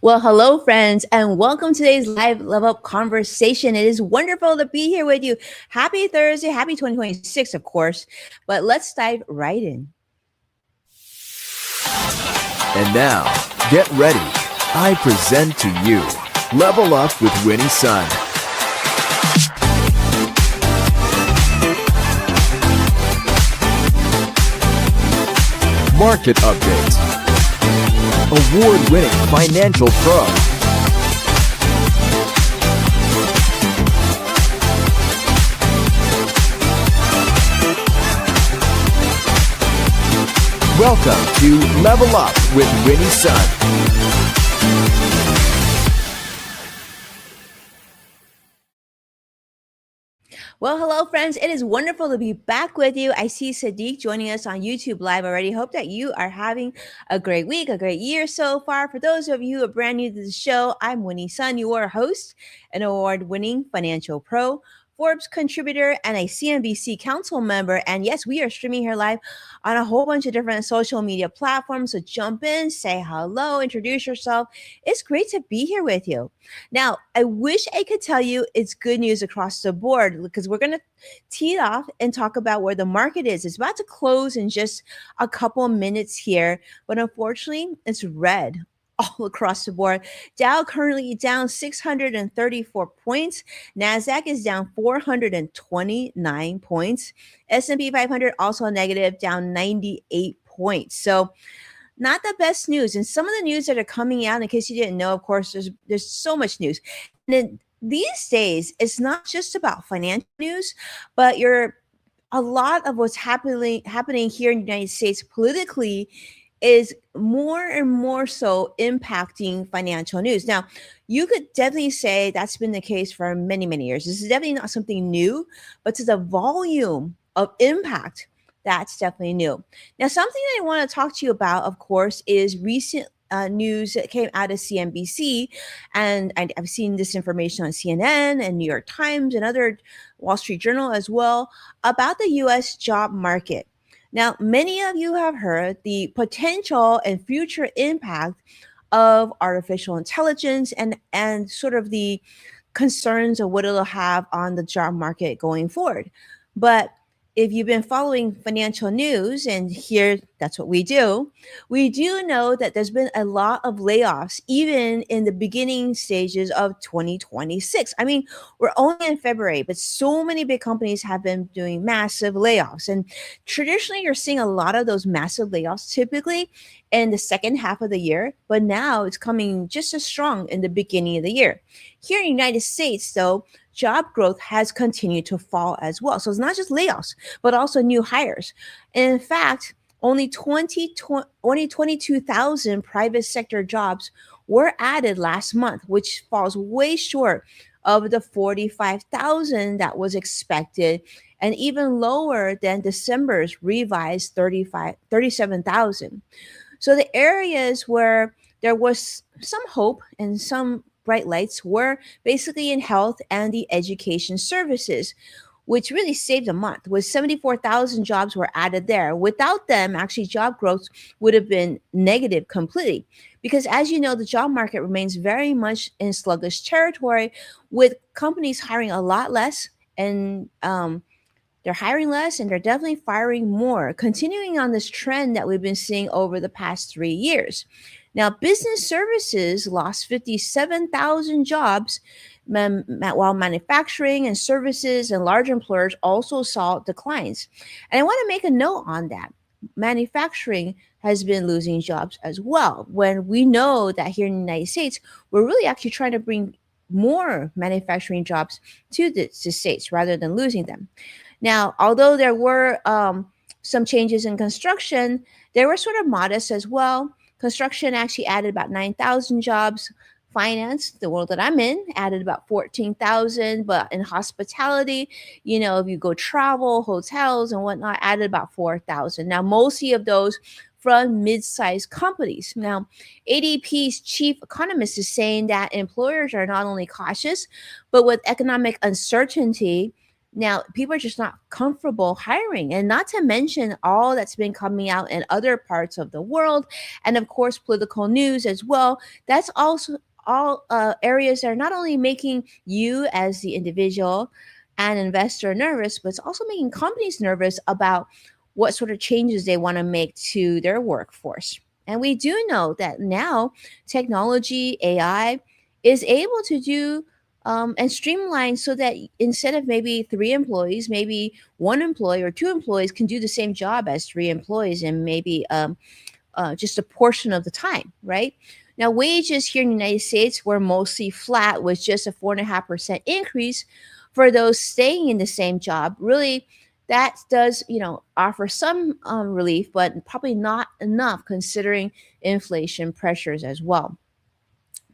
Well, hello, friends, and welcome to today's live level up conversation. It is wonderful to be here with you. Happy Thursday, happy 2026, of course. But let's dive right in. And now, get ready. I present to you Level Up with Winnie Sun. Market Update. Award-winning financial pro. Welcome to Level Up with Winnie Sun. Well, hello, friends. It is wonderful to be back with you. I see Sadiq joining us on YouTube Live already. Hope that you are having a great week, a great year so far. For those of you who are brand new to the show, I'm Winnie Sun, your host, an award winning financial pro, Forbes contributor, and a CNBC council member. And yes, we are streaming here live on a whole bunch of different social media platforms. So jump in, say hello, introduce yourself. It's great to be here with you. Now, I wish I could tell you it's good news across the board because we're going to tee it off and talk about where the market is. It's about to close in just a couple of minutes here, but unfortunately, it's red all across the board. Dow currently down 634 points. Nasdaq is down 429 points. S&P 500 also negative, down 98 points. So not the best news. And some of the news that are coming out, in case you didn't know, of course, there's so much news. And then these days, it's not just about financial news, but a lot of what's happening here in the United States politically is more and more so impacting financial news. Now, you could definitely say that's been the case for many, many years. This is definitely not something new, but to the volume of impact, that's definitely new. Now, something that I want to talk to you about, of course, is recent news that came out of CNBC. And I've seen this information on CNN and New York Times and other Wall Street Journal as well about the US job market. Now, many of you have heard the potential and future impact of artificial intelligence and sort of the concerns of what it'll have on the job market going forward. But if you've been following financial news, and here that's what we do know that there's been a lot of layoffs, even in the beginning stages of 2026. I mean, we're only in February, but so many big companies have been doing massive layoffs. And traditionally, you're seeing a lot of those massive layoffs typically in the second half of the year, but now it's coming just as strong in the beginning of the year. Here in the United States, though, job growth has continued to fall as well. So it's not just layoffs, but also new hires. And in fact, only 22,000 private sector jobs were added last month, which falls way short of the 45,000 that was expected and even lower than December's revised 37,000. So the areas where there was some hope and some bright lights were basically in health and the education services, which really saved a month. With 74,000 jobs were added there. Without them, actually, job growth would have been negative completely. Because as you know, the job market remains very much in sluggish territory with companies hiring a lot less and they're hiring less and they're definitely firing more, continuing on this trend that we've been seeing over the past 3 years. Now, business services lost 57,000 jobs, while manufacturing and services and large employers also saw declines. And I want to make a note on that. Manufacturing has been losing jobs as well, when we know that here in the United States, we're really actually trying to bring more manufacturing jobs to the states rather than losing them. Now, although there were some changes in construction, they were sort of modest as well. Construction actually added about 9,000 jobs. Finance, the world that I'm in, added about 14,000. But in hospitality, if you go travel, hotels and whatnot, added about 4,000. Now, mostly of those from mid-sized companies. Now, ADP's chief economist is saying that employers are not only cautious, but with economic uncertainty, Now, people are just not comfortable hiring, and not to mention all that's been coming out in other parts of the world, and of course, political news as well. That's also all areas that are not only making you as the individual and investor nervous, but it's also making companies nervous about what sort of changes they want to make to their workforce. And we do know that now technology, AI, is able to do and streamline so that instead of maybe three employees, maybe one employee or two employees can do the same job as three employees and maybe just a portion of the time, right? Now, wages here in the United States were mostly flat with just a 4.5% increase for those staying in the same job. Really, that does, offer some relief, but probably not enough considering inflation pressures as well.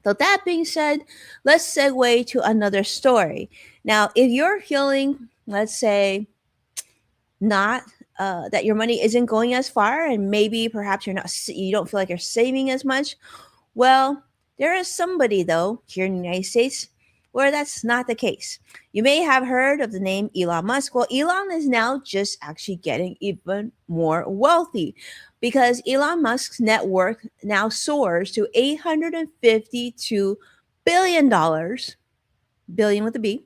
So that being said, let's segue to another story. Now, if you're feeling, let's say, not that your money isn't going as far, and maybe perhaps you don't feel like you're saving as much, well, there is somebody though here in the United States where that's not the case. You may have heard of the name Elon Musk. Well, Elon is now just actually getting even more wealthy because Elon Musk's net worth now soars to $852 billion, billion with a B,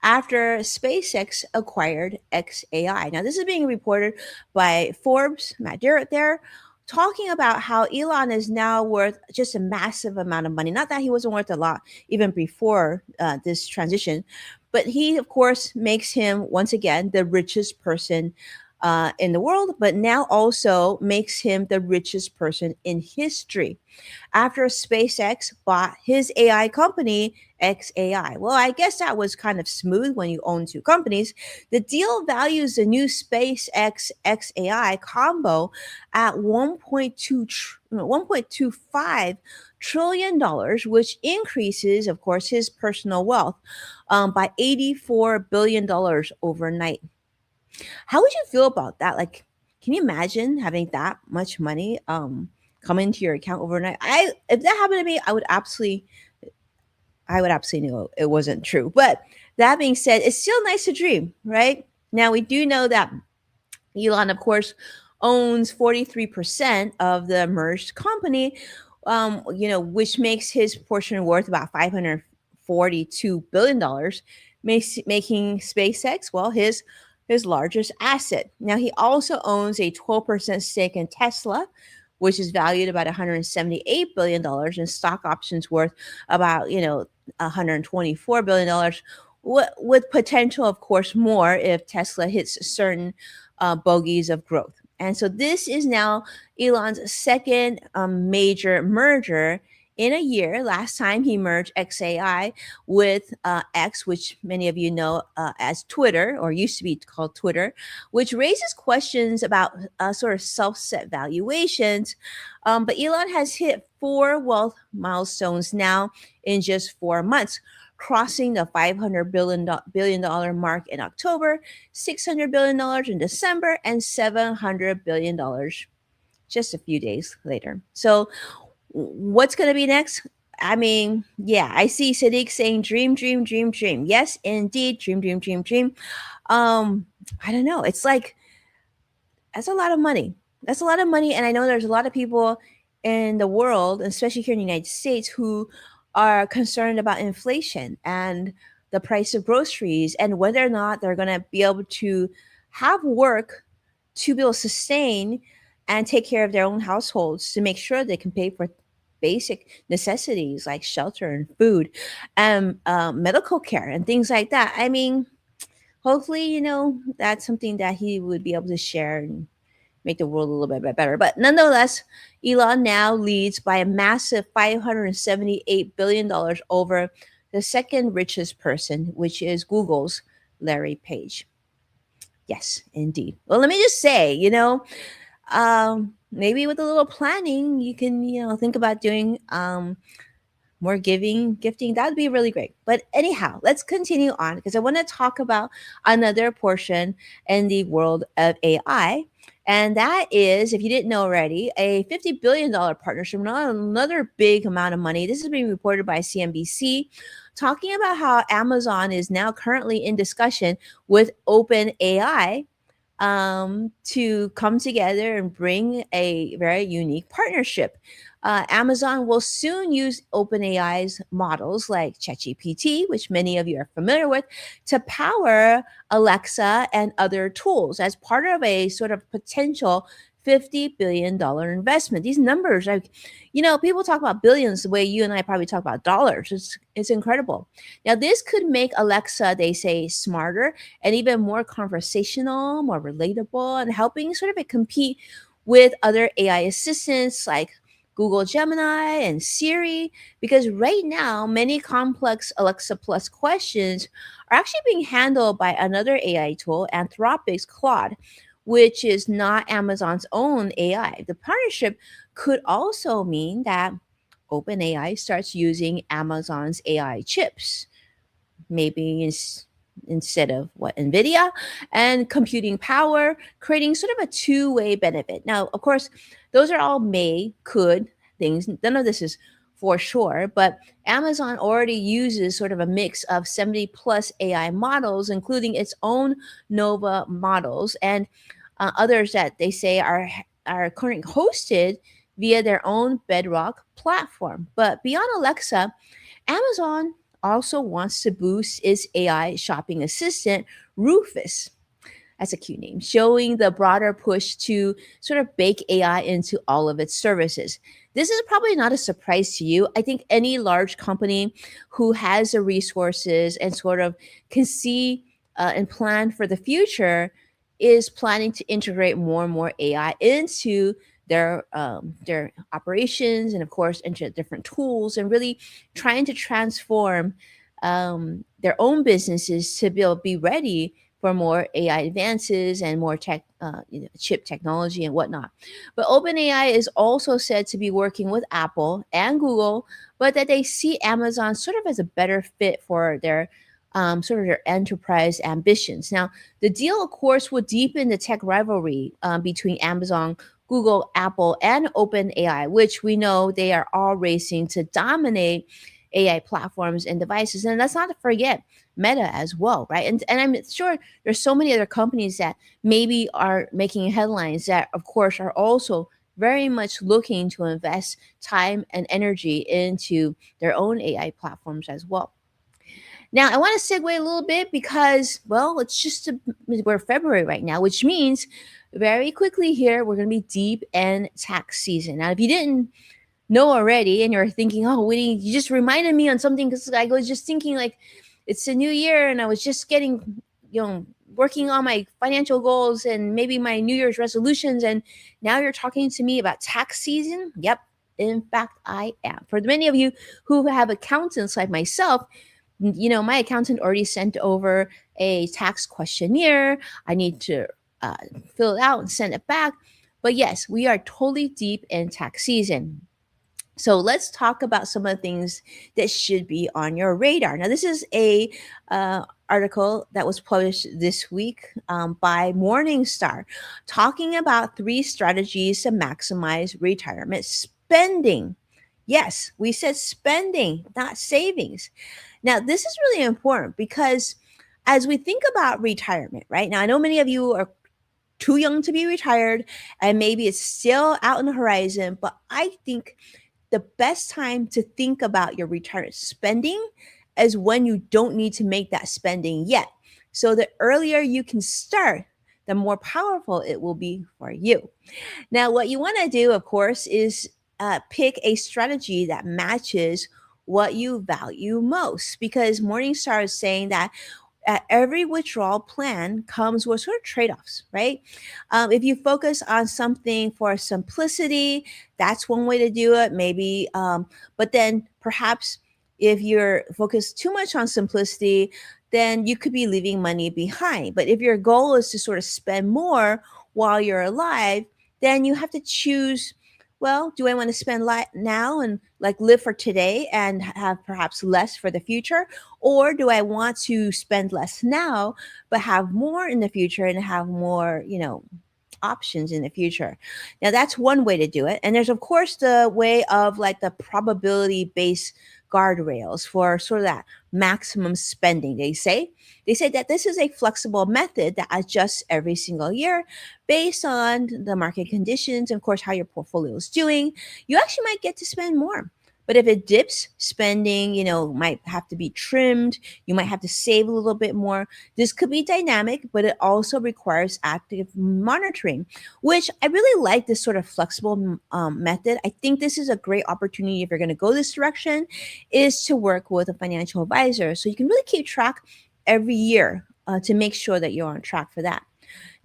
after SpaceX acquired XAI. Now, this is being reported by Forbes, Matt Jarrett there, talking about how Elon is now worth just a massive amount of money. Not that he wasn't worth a lot even before this transition, but he, of course, makes him once again the richest person in the world, but now also makes him the richest person in history after SpaceX bought his AI company, XAI. Well, I guess that was kind of smooth when you own two companies. The deal values the new SpaceX XAI combo at 1.25 trillion dollars, which increases, of course, his personal wealth by $84 billion overnight. How would you feel about that? Like, can you imagine having that much money come into your account overnight? I If that happened to me, I would absolutely know it wasn't true. But that being said, it's still nice to dream, right? Now we do know that Elon, of course, owns 43% of the merged company, which makes his portion worth about $542 billion, making SpaceX, well, his largest asset. Now, he also owns a 12% stake in Tesla, which is valued about $178 billion, and stock options worth about, $124 billion, with potential, of course, more if Tesla hits certain bogeys of growth. And so this is now Elon's second major merger in a year. Last time he merged XAI with X, which many of you know as Twitter, or used to be called Twitter, which raises questions about sort of self set valuations. But Elon has hit four wealth milestones now in just 4 months, crossing the $500 billion mark in October, $600 billion in December, and $700 billion just a few days later. So, what's going to be next? I mean, yeah, I see Sadiq saying dream, dream, dream, dream. Yes, indeed, dream, dream, dream, dream. I don't know. It's like that's a lot of money. That's a lot of money. And I know there's a lot of people in the world, especially here in the United States, who are concerned about inflation and the price of groceries and whether or not they're going to be able to have work to be able to sustain and take care of their own households to make sure they can pay for basic necessities like shelter and food and medical care and things like that. I mean, hopefully, that's something that he would be able to share and make the world a little bit better. But nonetheless, Elon now leads by a massive $578 billion over the second richest person, which is Google's Larry Page. Yes, indeed. Well, let me just say, maybe with a little planning, you can, think about doing more gifting. That would be really great. But anyhow, let's continue on because I want to talk about another portion in the world of AI. And that is, if you didn't know already, a $50 billion partnership, not another big amount of money. This is being reported by CNBC, talking about how Amazon is now currently in discussion with OpenAI to come together and bring a very unique partnership. Amazon will soon use OpenAI's models like ChatGPT, which many of you are familiar with, to power Alexa and other tools as part of a sort of potential $50 billion investment. These numbers are, people talk about billions the way you and I probably talk about dollars. It's incredible. Now, this could make Alexa, they say, smarter and even more conversational, more relatable, and helping sort of compete with other AI assistants like Google Gemini and Siri. Because right now, many complex Alexa Plus questions are actually being handled by another AI tool, Anthropic's Claude, which is not Amazon's own AI. The partnership could also mean that OpenAI starts using Amazon's AI chips, maybe instead of what Nvidia, and computing power, creating sort of a two-way benefit. Now, of course, those are all may, could things. None of this is for sure, but Amazon already uses sort of a mix of 70 plus AI models, including its own Nova models and others that they say are currently hosted via their own Bedrock platform. But beyond Alexa, Amazon also wants to boost its AI shopping assistant, Rufus. That's a cute name, showing the broader push to sort of bake AI into all of its services. This is probably not a surprise to you. I think any large company who has the resources and sort of can see and plan for the future is planning to integrate more and more AI into their operations and of course into different tools and really trying to transform their own businesses to be ready for more AI advances and more chip technology and whatnot. But OpenAI is also said to be working with Apple and Google, but that they see Amazon sort of as a better fit for their sort of their enterprise ambitions. Now, the deal, of course, will deepen the tech rivalry between Amazon, Google, Apple, and OpenAI, which we know they are all racing to dominate AI platforms and devices. And let's not forget Meta as well, right? And I'm sure there's so many other companies that maybe are making headlines that, of course, are also very much looking to invest time and energy into their own AI platforms as well. Now, I want to segue a little bit because, well, we're February right now, which means very quickly here we're going to be deep in tax season. Now, if you didn't know already and you're thinking, oh, Winnie, you just reminded me on something because I was just thinking like it's a new year and I was just getting, working on my financial goals and maybe my New Year's resolutions. And now you're talking to me about tax season. Yep. In fact, I am. For many of you who have accountants like myself, my accountant already sent over a tax questionnaire. I need to uh, fill it out and send it back. But yes, we are totally deep in tax season. So let's talk about some of the things that should be on your radar. Now, this is a article that was published this week by Morningstar, talking about 3 strategies to maximize retirement spending. Yes, we said spending, not savings. Now, this is really important because as we think about retirement, right now, I know many of you are too young to be retired and maybe it's still out on the horizon, but I think the best time to think about your retirement spending is when you don't need to make that spending yet. So the earlier you can start, the more powerful it will be for you. Now, what you want to do, of course, is pick a strategy that matches what you value most because Morningstar is saying that every withdrawal plan comes with sort of trade-offs, right? If you focus on something for simplicity, that's one way to do it, maybe. But then perhaps if you're focused too much on simplicity, then you could be leaving money behind. But if your goal is to sort of spend more while you're alive, then you have to choose. Well, do I want to spend now and like live for today and have perhaps less for the future? Or do I want to spend less now, but have more in the future and have more, options in the future. Now, that's one way to do it. And there's, of course, the way of like the probability based guardrails for sort of that maximum spending. They say that this is a flexible method that adjusts every single year based on the market conditions and, of course, how your portfolio is doing. You actually might get to spend more. But if it dips, spending, might have to be trimmed. You might have to save a little bit more. This could be dynamic, but it also requires active monitoring, which I really like this sort of flexible method. I think this is a great opportunity if you're going to go this direction, is to work with a financial advisor. So you can really keep track every year to make sure that you're on track for that.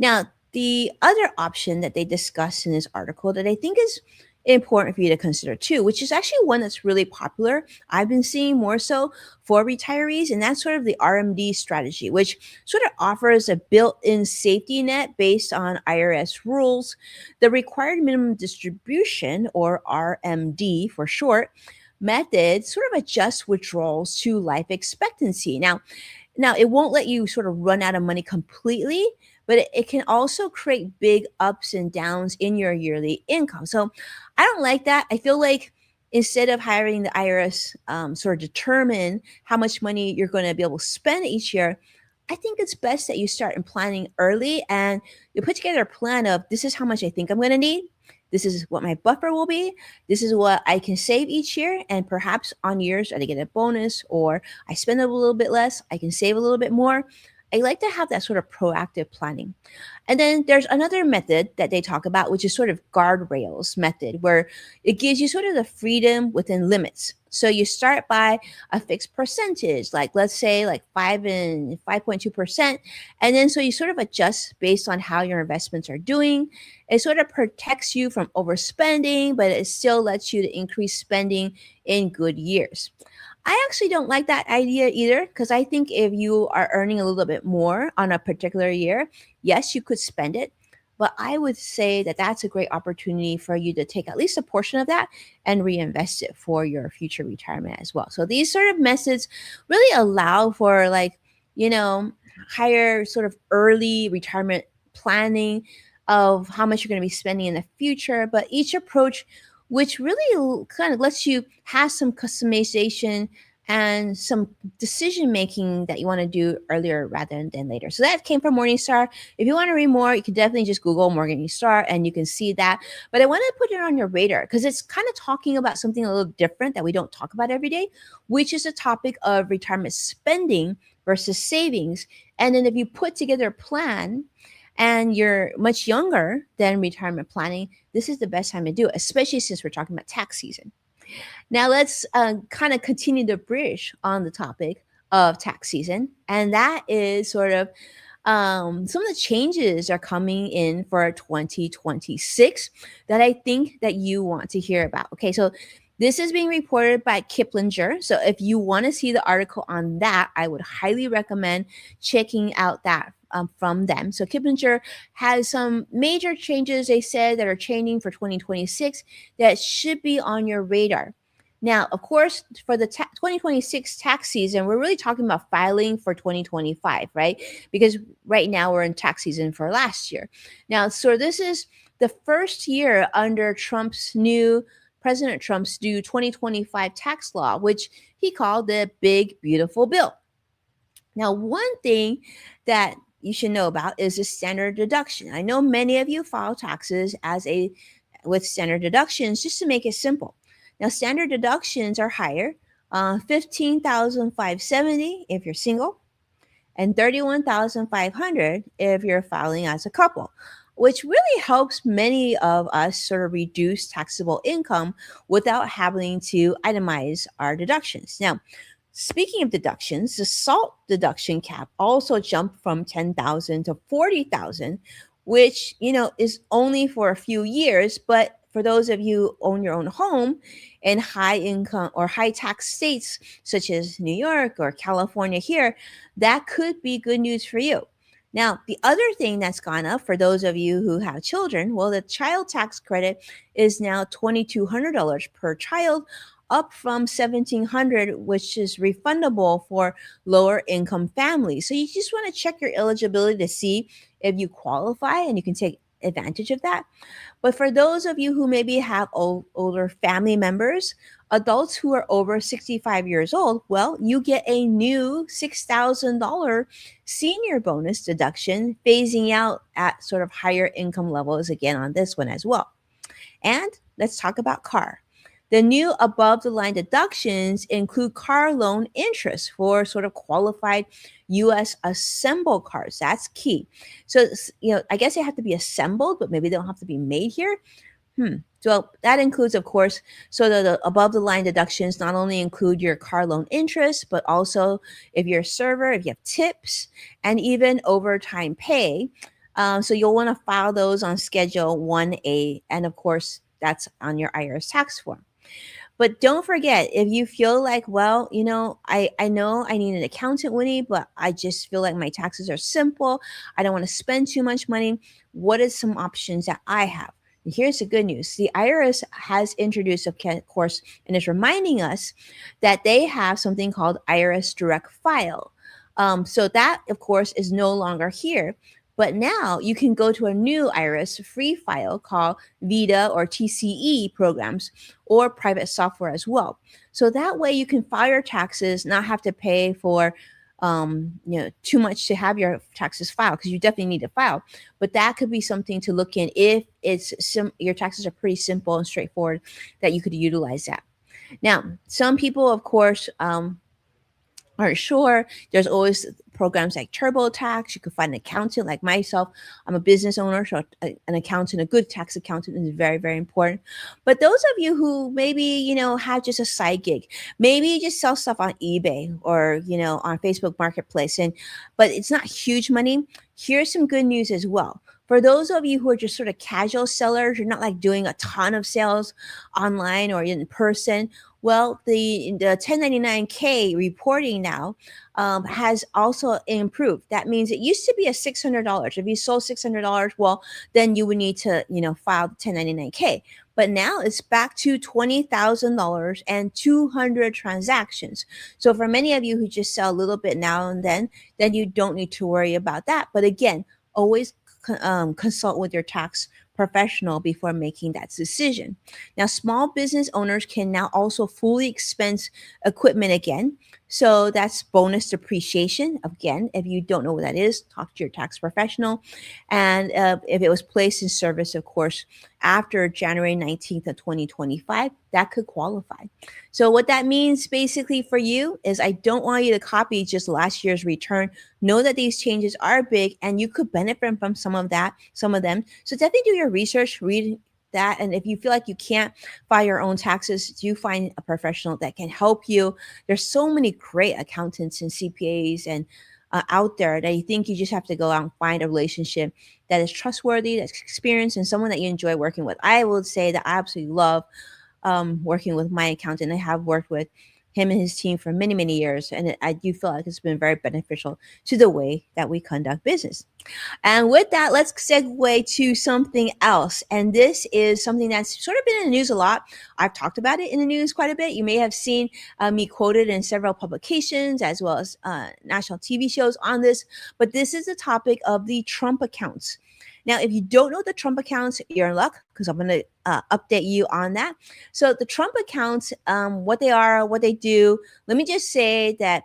Now, the other option that they discussed in this article that I think is important for you to consider too, which is actually one that's really popular. I've been seeing more so for retirees, and that's sort of the RMD strategy, which sort of offers a built in safety net based on IRS rules. The required minimum distribution, or RMD for short, method sort of adjusts withdrawals to life expectancy. Now, it won't let you sort of run out of money completely, but it can also create big ups and downs in your yearly income. So I don't like that. I feel like instead of hiring the IRS sort of determine how much money you're going to be able to spend each year, I think it's best that you start in planning early and you put together a plan of this is how much I think I'm going to need. This is what my buffer will be. This is what I can save each year. And perhaps on years that I get a bonus or I spend a little bit less, I can save a little bit more. I like to have that sort of proactive planning. And then there's another method that they talk about, which is sort of guardrails method, where it gives you sort of the freedom within limits. So you start by a fixed percentage, like let's say like 5.2%. And then so you sort of adjust based on how your investments are doing. It sort of protects you from overspending, but it still lets you to increase spending in good years. I actually don't like that idea either because I think if you are earning a little bit more on a particular year, yes, you could spend it. But I would say that that's a great opportunity for you to take at least a portion of that and reinvest it for your future retirement as well. So these sort of methods really allow for like, you know, higher sort of early retirement planning of how much you're going to be spending in the future. But each approach which really kind of lets you have some customization and some decision making that you want to do earlier rather than later. So that came from Morningstar. If you want to read more, you can definitely just Google Morningstar and you can see that. But I want to put it on your radar because it's kind of talking about something a little different that we don't talk about every day, which is the topic of retirement spending versus savings. And then if you put together a plan and you're much younger than retirement planning, this is the best time to do it, especially since we're talking about tax season. Now, let's kind of continue the bridge on the topic of tax season. And that is sort of some of the changes are coming in for 2026 that I think that you want to hear about. Okay, so this is being reported by Kiplinger. So if you want to see the article on that, I would highly recommend checking out that from them. So Kiplinger has some major changes they said that are changing for 2026 that should be on your radar. Now, of course, for the 2026 tax season, we're really talking about filing for 2025, right? Because right now we're in tax season for last year. Now, so this is the first year under President Trump's new 2025 tax law, which he called the Big Beautiful Bill. Now, one thing that you should know about is the standard deduction. I know many of you file taxes with standard deductions just to make it simple. Now, standard deductions are higher, 15,570 if you're single, and 31,500 if you're filing as a couple, which really helps many of us sort of reduce taxable income without having to itemize our deductions. Now, speaking of deductions, the SALT deduction cap also jumped from 10,000 to 40,000, which, is only for a few years, but for those of you who own your own home in high income or high tax states such as New York or California here, that could be good news for you. Now, the other thing that's gone up for those of you who have children, well, the child tax credit is now $2,200 per child, up from $1,700, which is refundable for lower income families. So you just want to check your eligibility to see if you qualify, and you can take advantage of that. But for those of you who maybe have older family members, adults who are over 65 years old, well, you get a new $6,000 senior bonus deduction, phasing out at sort of higher income levels again on this one as well. And let's talk about car. The new above the line deductions include car loan interest for sort of qualified US assembled cars. That's key. So, I guess they have to be assembled, but maybe they don't have to be made here. So that includes, of course, so the above the line deductions not only include your car loan interest, but also if you're a server, if you have tips, and even overtime pay. So you'll want to file those on Schedule 1A. And of course, that's on your IRS tax form. But don't forget, if you feel like, well, I know I need an accountant, Winnie, but I just feel like my taxes are simple. I don't want to spend too much money. What are some options that I have? And here's the good news. The IRS has introduced, of course, and is reminding us that they have something called IRS Direct File. So that, of course, is no longer here. But now you can go to a new IRS free file called VITA or TCE programs or private software as well. So that way you can file your taxes, not have to pay for too much to have your taxes filed, because you definitely need to file. But that could be something to look in if your taxes are pretty simple and straightforward, that you could utilize that. Now, some people, of course, aren't sure. There's always programs like TurboTax. You could find an accountant like myself. I'm a business owner, so an accountant, a good tax accountant, is very, very important. But those of you who maybe, have just a side gig, maybe you just sell stuff on eBay or, on Facebook Marketplace, but it's not huge money. Here's some good news as well. For those of you who are just sort of casual sellers, you're not like doing a ton of sales online or in person. Well, the 1099K reporting now has also improved. That means it used to be a $600. If you sold $600, well, then you would need to, file the 1099K. But now it's back to $20,000 and 200 transactions. So for many of you who just sell a little bit now and then you don't need to worry about that. But again, always consult with your tax professional before making that decision. Now, small business owners can now also fully expense equipment again. So that's bonus depreciation. Again, if you don't know what that is, talk to your tax professional. And if it was placed in service, of course, after January 19th of 2025, that could qualify. So what that means basically for you is, I don't want you to copy just last year's return. Know that these changes are big and you could benefit from some of them. So definitely do your research, read that. And if you feel like you can't file your own taxes, do find a professional that can help you. There's so many great accountants and CPAs and out there that you think you just have to go out and find a relationship that is trustworthy, that's experienced, and someone that you enjoy working with. I will say that I absolutely love working with my accountant. I have worked with him and his team for many, many years, and I do feel like it's been very beneficial to the way that we conduct business. And with that, let's segue to something else. And this is something that's sort of been in the news a lot. I've talked about it in the news quite a bit. You may have seen me quoted in several publications as well as national TV shows on this. But this is the topic of the Trump accounts. Now, if you don't know the Trump accounts, you're in luck, because I'm going to update you on that. So the Trump accounts, what they are, what they do, let me just say that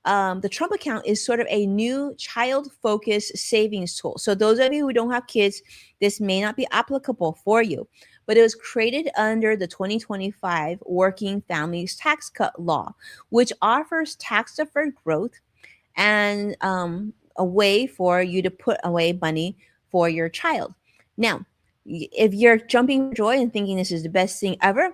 the Trump account is sort of a new child-focused savings tool. So those of you who don't have kids, this may not be applicable for you, but it was created under the 2025 Working Families Tax Cut Law, which offers tax-deferred growth and a way for you to put away money for your child. Now, if you're jumping for joy and thinking this is the best thing ever,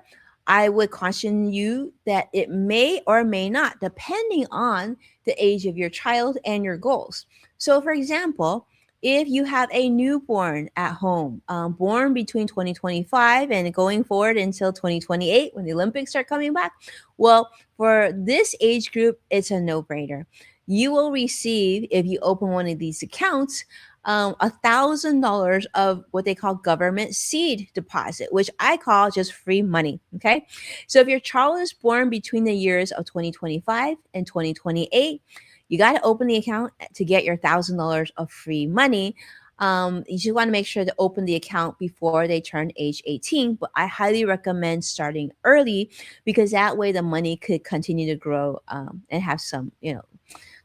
I would caution you that it may or may not, depending on the age of your child and your goals. So, for example, if you have a newborn at home, born between 2025 and going forward until 2028, when the Olympics start coming back, well, for this age group, it's a no-brainer. You will receive, if you open one of these accounts, $1,000 of what they call government seed deposit, which I call just free money. Okay. So if your child is born between the years of 2025 and 2028, you got to open the account to get your $1,000 of free money. You just want to make sure to open the account before they turn age 18. But I highly recommend starting early because that way the money could continue to grow and have some,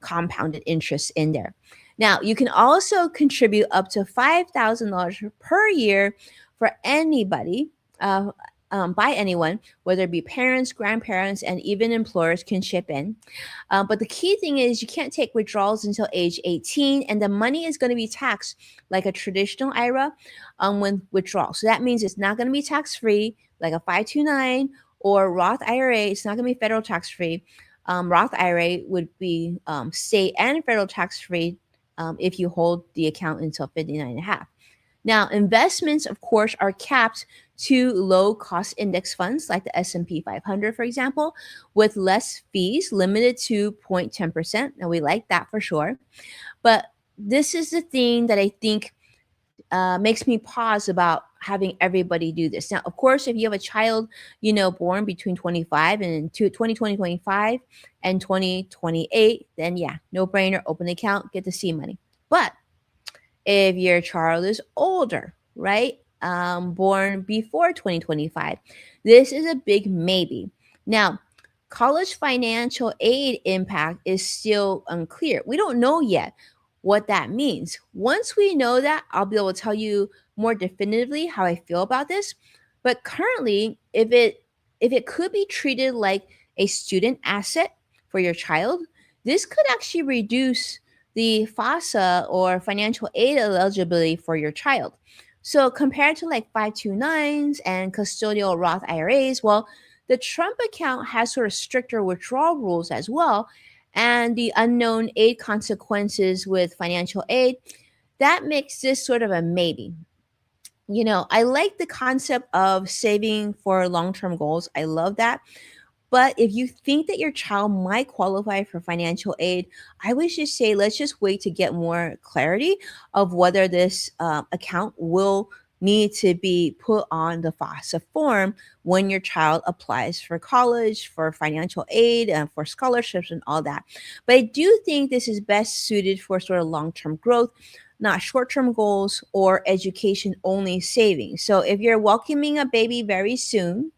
compounded interest in there. Now, you can also contribute up to $5,000 per year for anybody, uh, by anyone, whether it be parents, grandparents, and even employers can chip in. But the key thing is you can't take withdrawals until age 18, and the money is going to be taxed like a traditional IRA when withdrawal. So that means it's not going to be tax free like a 529 or Roth IRA. It's not going to be federal tax free. Roth IRA would be state and federal tax free if you hold the account until 59 and a half. Now, investments, of course, are capped to low-cost index funds like the S&P 500, for example, with less fees, limited to 0.10%. Now, we like that for sure. But this is the thing that I think makes me pause about having everybody do this. Now, of course, if you have a child, born between 25 and 2025 and 2028, then yeah, no brainer, open the account, get the seed money. But if your child is older, right? Born before 2025, this is a big maybe. Now, college financial aid impact is still unclear. We don't know yet what that means. Once we know that, I'll be able to tell you more definitively how I feel about this. But currently, if it could be treated like a student asset for your child, this could actually reduce the FAFSA or financial aid eligibility for your child. So compared to like 529s and custodial Roth IRAs, well, the Trump account has sort of stricter withdrawal rules as well, and the unknown aid consequences with financial aid, that makes this sort of a maybe. I like the concept of saving for long-term goals. I love that. But if you think that your child might qualify for financial aid, I would just say let's just wait to get more clarity of whether this account will need to be put on the FAFSA form when your child applies for college, for financial aid, and for scholarships and all that. But I do think this is best suited for sort of long term growth, not short term goals or education only savings. So if you're welcoming a baby very soon,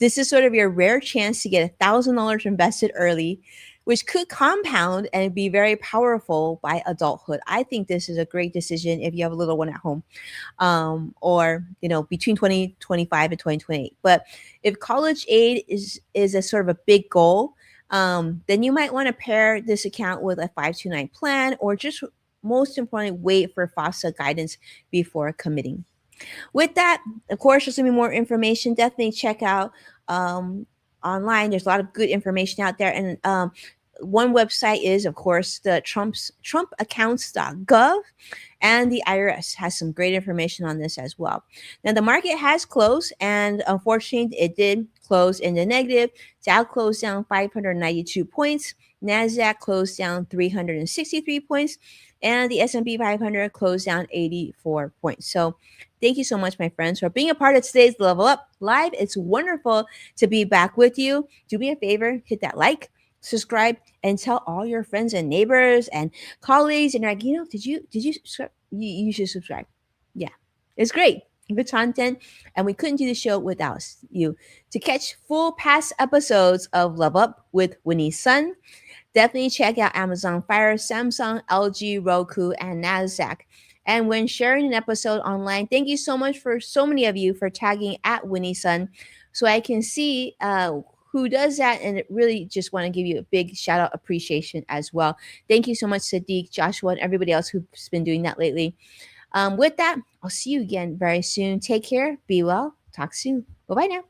this is sort of your rare chance to get $1,000 invested early, which could compound and be very powerful by adulthood. I think this is a great decision if you have a little one at home, or between 2025 and 2028. But if college aid is a sort of a big goal, then you might want to pair this account with a 529 plan, or just most importantly, wait for FAFSA guidance before committing. With that, of course, there's gonna be more information. Definitely check out um, online. There's a lot of good information out there, and one website is, of course, the trumpaccounts.gov, and the IRS has some great information on this as well. Now, the market has closed, and unfortunately, it did close in the negative. Dow closed down 592 points. Nasdaq closed down 363 points, and the S&P 500 closed down 84 points. So thank you so much, my friends, for being a part of today's Level Up Live. It's wonderful to be back with you. Do me a favor, hit that like, subscribe, and tell all your friends and neighbors and colleagues. And like, did you subscribe? You should subscribe. Yeah, it's great. Good content, and we couldn't do the show without you. To catch full past episodes of Level Up with Winnie Sun, definitely check out Amazon Fire, Samsung, LG, Roku, and NASDAQ. And when sharing an episode online, thank you so much for so many of you for tagging at Winnie Sun, so I can see who does that, and it really just want to give you a big shout out appreciation as well. Thank you so much, Sadiq, Joshua, and everybody else who's been doing that lately. With that, I'll see you again very soon. Take care, be well, talk soon. Bye bye now.